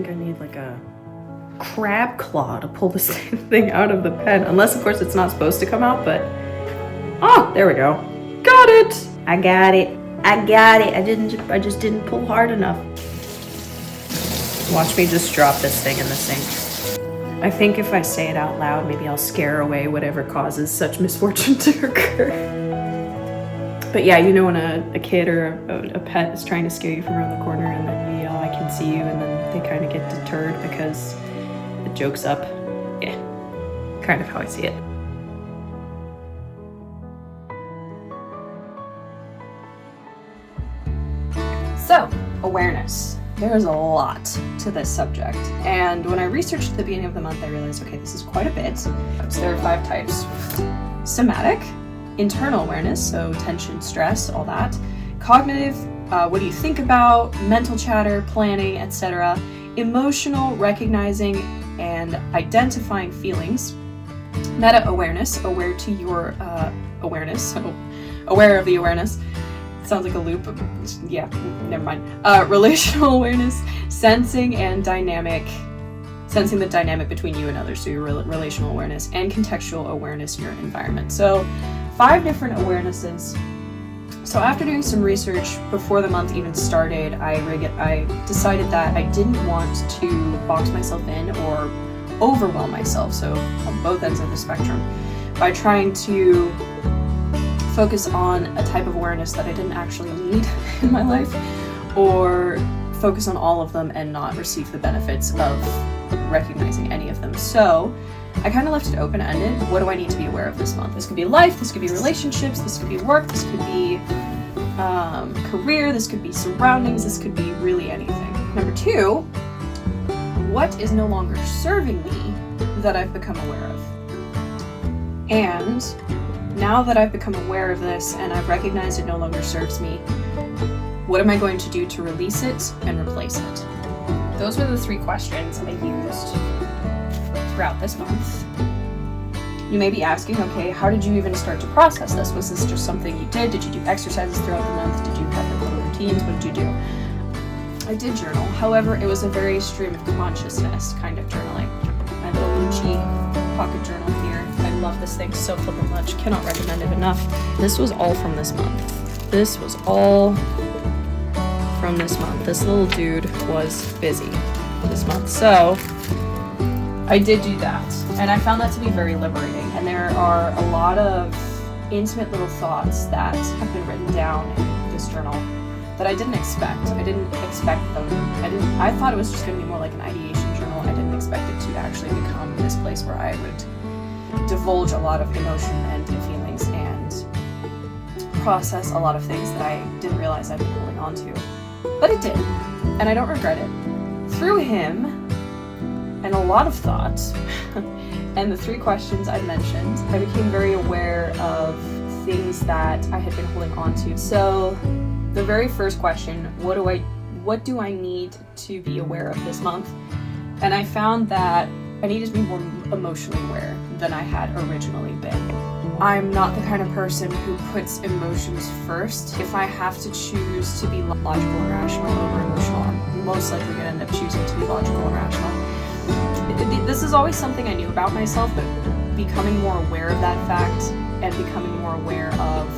think I need like a crab claw to pull this thing out of the pen. Unless, of course, it's not supposed to come out, but... Oh, there we go. Got it! I got it. I got it. I just didn't pull hard enough. Watch me just drop this thing in the sink. I think if I say it out loud, maybe I'll scare away whatever causes such misfortune to occur. But yeah, you know when a kid or a pet is trying to scare you from around the corner and then you yell, I can see you, and then they kind of get deterred because the joke's up. Yeah, kind of how I see it. So, awareness. There's a lot to this subject, and when I researched at the beginning of the month, I realized, okay, this is quite a bit. So there are 5 types. Somatic, internal awareness, so tension, stress, all that. Cognitive, what do you think about, mental chatter, planning, etc. Emotional, recognizing and identifying feelings. Meta-awareness, aware to your awareness, so aware of the awareness. Sounds like a loop, but yeah, never mind. Relational awareness, sensing the dynamic between you and others, so your relational awareness, and contextual awareness, your environment. So 5 different awarenesses. So after doing some research before the month even started, I decided that I didn't want to box myself in or overwhelm myself, so on both ends of the spectrum, by trying to focus on a type of awareness that I didn't actually need in my life, or focus on all of them and not receive the benefits of recognizing any of them. So I kind of left it open-ended. What do I need to be aware of this month? This could be life, this could be relationships, this could be work, this could be career, this could be surroundings, this could be really anything. Number 2, what is no longer serving me that I've become aware of? And now that I've become aware of this and I've recognized it no longer serves me, what am I going to do to release it and replace it? Those were the 3 questions I used throughout this month. You may be asking, okay, how did you even start to process this? Was this just something you did? Did you do exercises throughout the month? Did you have like little routines? What did you do? I did journal. However, it was a very stream of consciousness kind of journaling. My little Gucci pocket journal here. I love this thing so flippin' much. Cannot recommend it enough. This was all from this month. This was all from this month. This little dude was busy this month. So I did do that, and I found that to be very liberating. And there are a lot of intimate little thoughts that have been written down in this journal that I didn't expect. I didn't expect them. I thought it was just going to be more like an ideation journal. I didn't expect it to actually become this place where I would divulge a lot of emotion and feelings and process a lot of things that I didn't realize I'd been holding on to. But it did, and I don't regret it. Through him, and a lot of thought, and the 3 questions I mentioned, I became very aware of things that I had been holding on to. So the very first question, what do I need to be aware of this month? And I found that I needed to be more emotionally aware than I had originally been. I'm not the kind of person who puts emotions first. If I have to choose to be logical and rational over emotional, I'm most likely going to end up choosing to be logical and rational. This is always something I knew about myself, but becoming more aware of that fact and becoming more aware of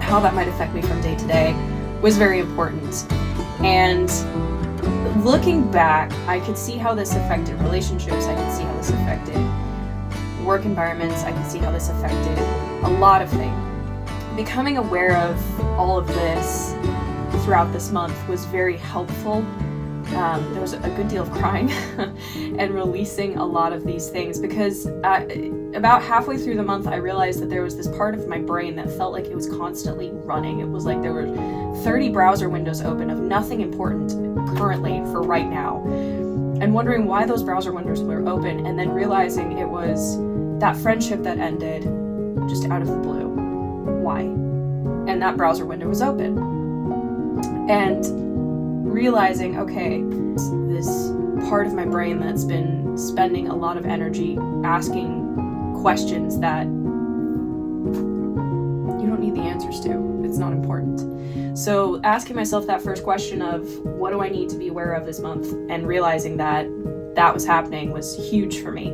how that might affect me from day to day was very important. And looking back, I could see how this affected relationships, I could see how this affected work environments, I could see how this affected a lot of things. Becoming aware of all of this throughout this month was very helpful. There was a good deal of crying and releasing a lot of these things, because about halfway through the month I realized that there was this part of my brain that felt like it was constantly running. It was like there were 30 browser windows open of nothing important currently for right now, and wondering why those browser windows were open, and then realizing it was that friendship that ended just out of the blue. Why? And that browser window was open. And realizing, okay, this part of my brain that's been spending a lot of energy asking questions that you don't need the answers to. it's not important. So asking myself that first question of what do I need to be aware of this month, and realizing that that was happening was huge for me.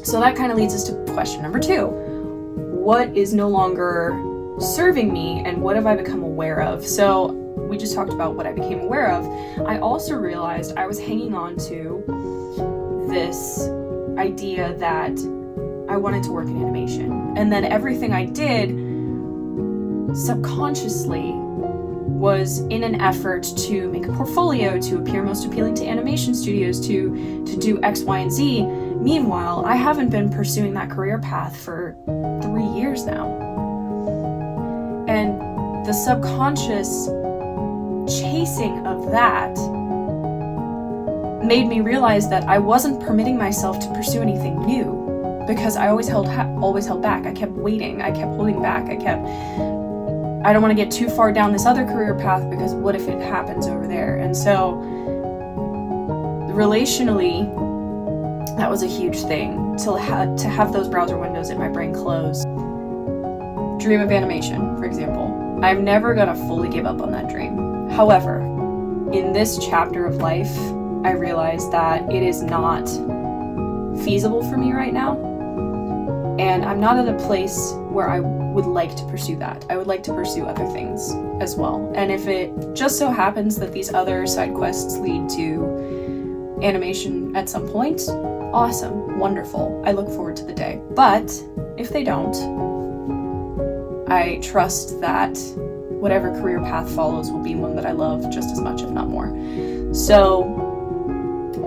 So that kind of leads us to question number 2. What is no longer serving me, and what have I become aware of? So we just talked about what I became aware of. I also realized I was hanging on to this idea that I wanted to work in animation, and then everything I did subconsciously was in an effort to make a portfolio, to appear most appealing to animation studios, to do X, Y, and Z. Meanwhile, I haven't been pursuing that career path for 3 years now. And the subconscious chasing of that made me realize that I wasn't permitting myself to pursue anything new, because I always held back. I kept waiting. I kept holding back. I don't want to get too far down this other career path, because what if it happens over there? And so relationally, that was a huge thing, to have those browser windows in my brain close. Dream of animation, for example. I'm never gonna fully give up on that dream. However, in this chapter of life, I realized that it is not feasible for me right now, and I'm not at a place where I would like to pursue that. I would like to pursue other things as well. And if it just so happens that these other side quests lead to animation at some point, awesome, wonderful. I look forward to the day. But if they don't, I trust that whatever career path follows will be one that I love just as much, if not more. So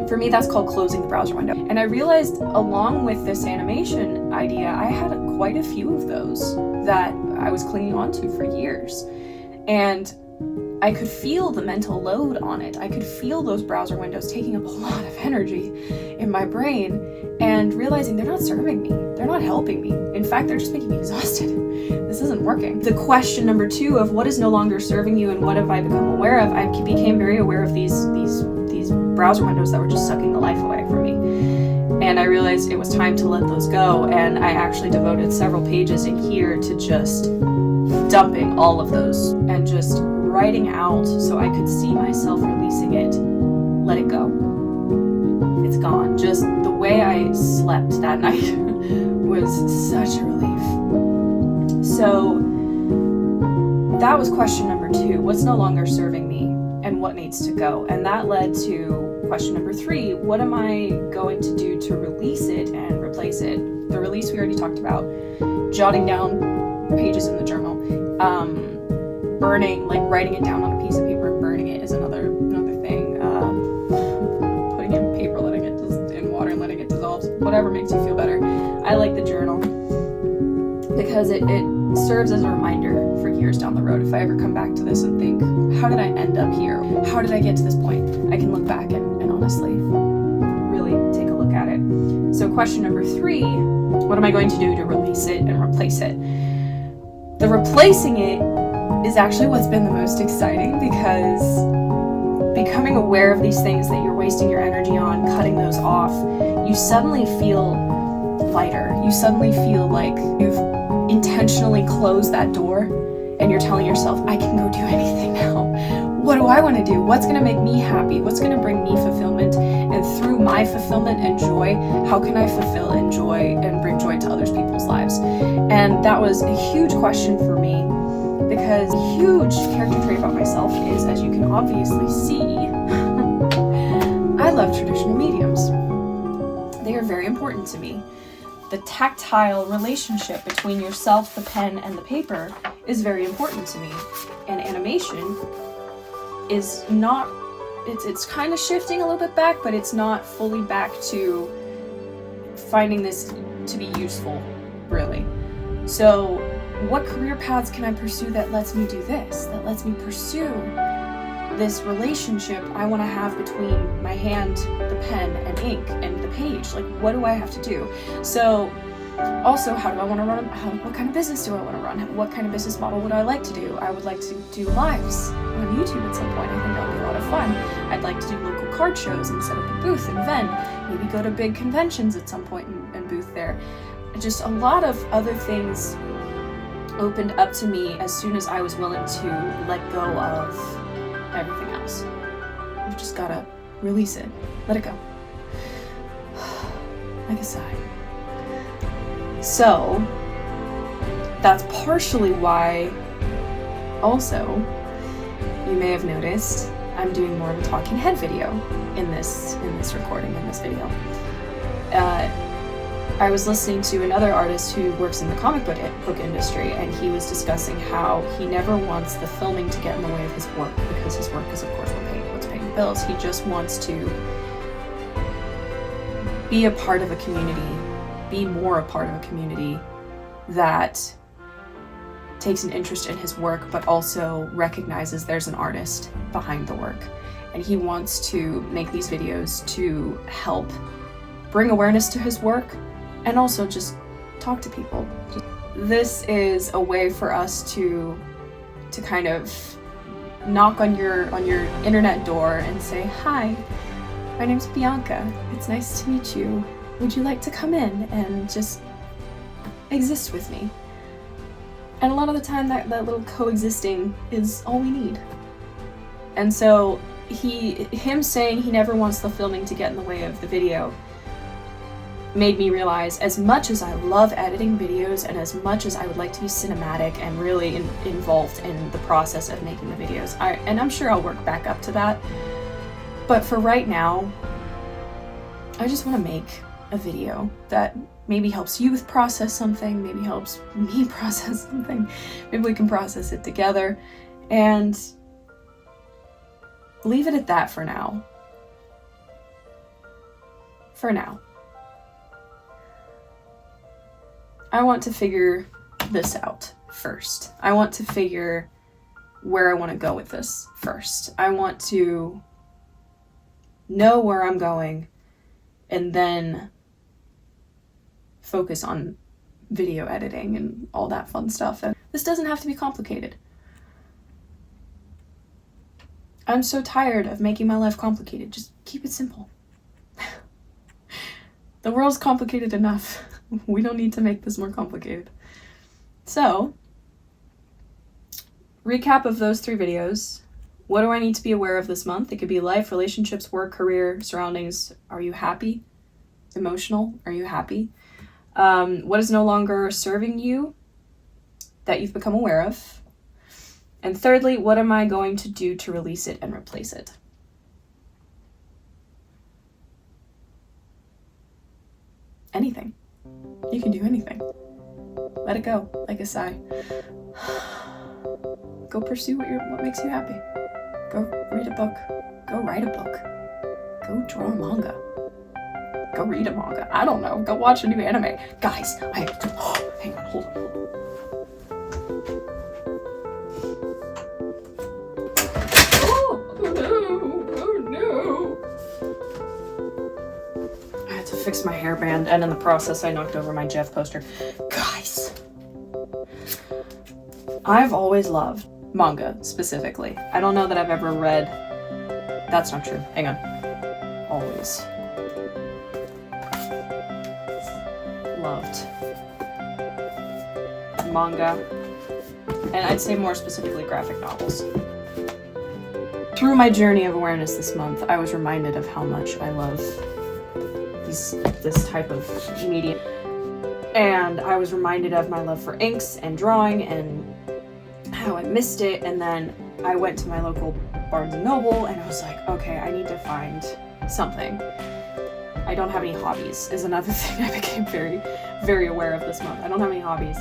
for me, that's called closing the browser window. And I realized along with this animation idea, I had quite a few of those that I was clinging on to for years. And I could feel the mental load on it. I could feel those browser windows taking up a lot of energy in my brain, and realizing they're not serving me. They're not helping me. In fact, they're just making me exhausted. This isn't working. The question number 2 of what is no longer serving you and what have I become aware of, I became very aware of these browser windows that were just sucking the life away from me. And I realized it was time to let those go, and I actually devoted several pages in here to just dumping all of those and just writing out so I could see myself releasing it. Let it go. It's gone. Just the way I slept that night was such a relief. So that was question number 2. What's no longer serving me and what needs to go? And that led to question number 3. What am I going to do to release it and replace it? The release we already talked about. Jotting down pages in the journal. Burning, like writing it down on a piece of paper and burning it is another thing. Putting it in paper, letting it in water and letting it dissolve. Whatever makes you feel better. I like the journal because it serves as a reminder for years down the road. If I ever come back to this and think, how did I end up here? How did I get to this point? I can look back and honestly really take a look at it. So question number 3, what am I going to do to release it and replace it? The replacing it is actually what's been the most exciting, because becoming aware of these things that you're wasting your energy on, cutting those off, you suddenly feel lighter. You suddenly feel like you've intentionally closed that door and you're telling yourself, I can go do anything now. What do I want to do? What's going to make me happy? What's going to bring me fulfillment? And through my fulfillment and joy, how can I fulfill and joy and bring joy to other people's lives? And that was a huge question for me, because a huge character trait about myself is, as you can obviously see, I love traditional mediums. They are very important to me. The tactile relationship between yourself, the pen, and the paper is very important to me. And animation is not, it's kind of shifting a little bit back, but it's not fully back to finding this to be useful, really. So what career paths can I pursue that lets me do this, that lets me pursue this relationship I want to have between my hand, the pen, and ink, and the page? Like, what do I have to do? So also, how do I want to run? What kind of business do I want to run? What kind of business model would I like to do? I would like to do lives on YouTube at some point. I think that would be a lot of fun. I'd like to do local card shows and set up a booth and vend. Maybe go to big conventions at some point and booth there. Just a lot of other things opened up to me as soon as I was willing to let go of everything else. You've just gotta release it. Let it go. Like a sigh. So, that's partially why, also, you may have noticed, I'm doing more of a talking head video in this recording, in this video. I was listening to another artist who works in the comic book industry, and he was discussing how he never wants the filming to get in the way of his work, because his work is, of course, what's paying the bills. He just wants to be a part of a community, be more a part of a community that takes an interest in his work, but also recognizes there's an artist behind the work. And he wants to make these videos to help bring awareness to his work, and also just talk to people. This is a way for us to kind of knock on your internet door and say, "Hi, my name's Bianca. It's nice to meet you. Would you like to come in and just exist with me?" And a lot of the time that little coexisting is all we need. And so him saying he never wants the filming to get in the way of the video made me realize, as much as I love editing videos and as much as I would like to be cinematic and really involved in the process of making the videos, and I'm sure I'll work back up to that, but for right now, I just want to make a video that maybe helps you process something, maybe helps me process something, maybe we can process it together, and leave it at that for now. For now. I want to figure this out first. I want to figure where I want to go with this first. I want to know where I'm going and then focus on video editing and all that fun stuff. And this doesn't have to be complicated. I'm so tired of making my life complicated. Just keep it simple. The world's complicated enough. We don't need to make this more complicated. So, recap of those 3 videos. What do I need to be aware of this month? It could be life, relationships, work, career, surroundings. Are you happy? Emotional? Are you happy? What is no longer serving you that you've become aware of? And thirdly, what am I going to do to release it and replace it? Anything. You can do anything. Let it go, like a sigh. Go pursue what makes you happy. Go read a book. Go write a book. Go draw a manga. Go read a manga. I don't know. Go watch a new anime. Guys, hang on, hold on. Fix my hairband, and in the process I knocked over my Jeff poster. Guys, I've always loved manga, specifically. I don't know that I've ever read... That's not true. Hang on. Always loved manga, and I'd say more specifically graphic novels. Through my journey of awareness this month, I was reminded of how much I love this type of media, and I was reminded of my love for inks and drawing and how I missed it. And then I went to my local Barnes & Noble and I was like, okay, I need to find something. I don't have any hobbies is another thing I became very, very aware of this month. I don't have any hobbies.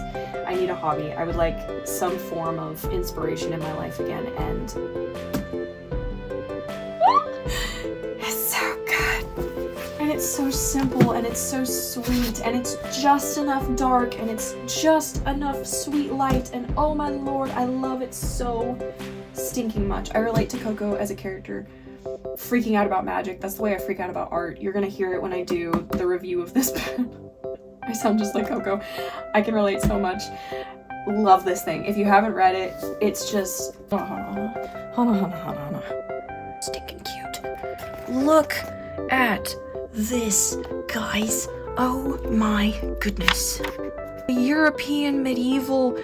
I need a hobby. I would like some form of inspiration in my life again, and it's so good. And it's so simple, and it's so sweet, and it's just enough dark, and it's just enough sweet light, and oh my lord, I love it so stinking much. I relate to Coco as a character, freaking out about magic. That's the way I freak out about art. You're gonna hear it when I do the review of this pen. I sound just like Coco. I can relate so much. Love this thing. If you haven't read it, it's just... Hold on. Stinking cute. Look at this, guys. Oh my goodness. The European medieval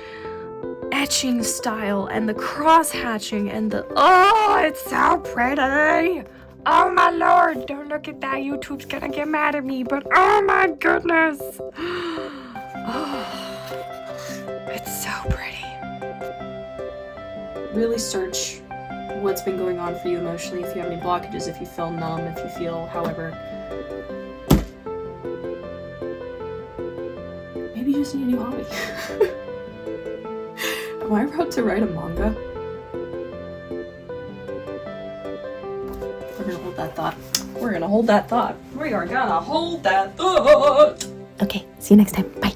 etching style and the cross hatching and oh, it's so pretty. Oh my lord, don't look at that. YouTube's gonna get mad at me, but oh my goodness. Oh, it's so pretty. Really search what's been going on for you emotionally, if you have any blockages, if you feel numb, if you feel however. Maybe you just need a new hobby. Am I about to write a manga? We're gonna hold that thought. We're gonna hold that thought. We are gonna hold that thought. Okay, see you next time. Bye.